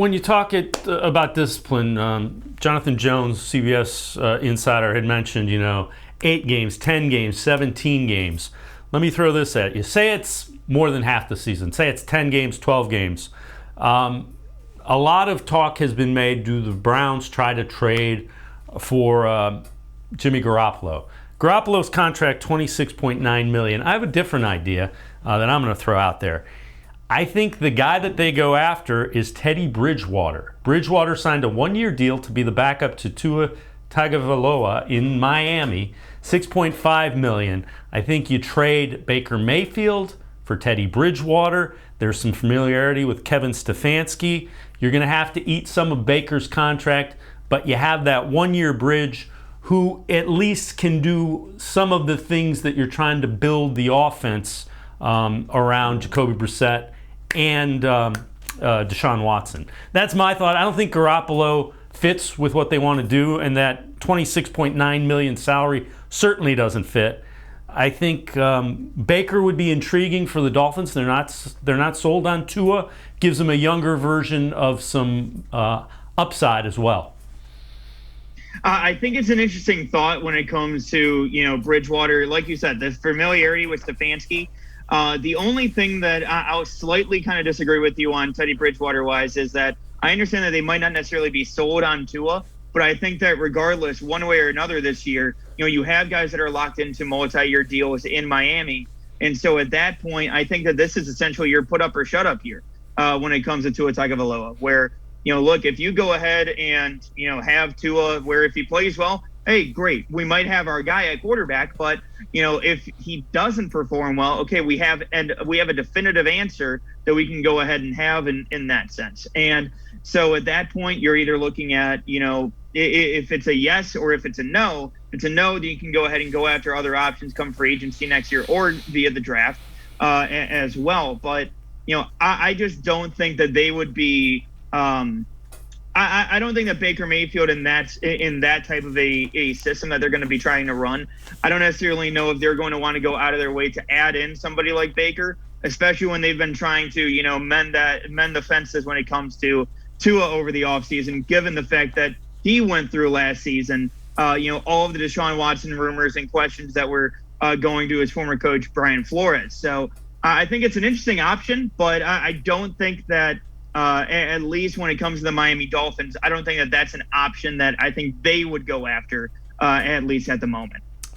When you talk about discipline, Jonathan Jones, CBS insider, had mentioned, 8 games, 10 games, 17 games. Let me throw this at you. Say it's more than half the season. Say it's 10 games, 12 games. A lot of talk has been made, do the Browns try to trade for Jimmy Garoppolo? Garoppolo's contract, $26.9 million. I have a different idea that I'm going to throw out there. I think the guy that they go after is Teddy Bridgewater. Bridgewater signed a 1-year deal to be the backup to Tua Tagovailoa in Miami, $6.5 million. I think you trade Baker Mayfield for Teddy Bridgewater. There's some familiarity with Kevin Stefanski. You're going to have to eat some of Baker's contract, but you have that 1-year bridge who at least can do some of the things that you're trying to build the offense around Jacoby Brissett and Deshaun Watson. That's my thought. I don't think Garoppolo fits with what they want to do, and that $26.9 million salary certainly doesn't fit. I think Baker would be intriguing for the Dolphins. They're not sold on Tua. Gives them a younger version of some upside as well. I think it's an interesting thought when it comes to Bridgewater. Like you said, the familiarity with Stefanski. The only thing that I'll slightly kind of disagree with you on Teddy Bridgewater wise is that I understand that they might not necessarily be sold on Tua, but I think that regardless, one way or another this year, you have guys that are locked into multi-year deals in Miami. And so at that point, I think that this is essentially your put up or shut up year when it comes to Tua Tagovailoa, where, look, if you go ahead and, have Tua where if he plays well, hey, great. We might have our guy at quarterback, but if he doesn't perform well, okay, we have a definitive answer that we can go ahead and have in that sense. And so at that point, you're either looking at, if it's a yes or if it's a no. If it's a no, then you can go ahead and go after other options come free agency next year or via the draft as well. But, I just don't think that they would be I don't think that Baker Mayfield in that type of a system that they're going to be trying to run. I don't necessarily know if they're going to want to go out of their way to add in somebody like Baker, especially when they've been trying to, mend the fences when it comes to Tua over the offseason, given the fact that he went through last season, all of the Deshaun Watson rumors and questions that were going to his former coach, Brian Flores. So I think it's an interesting option, but I don't think that at least when it comes to the Miami Dolphins, I don't think that that's an option that I think they would go after, at least at the moment.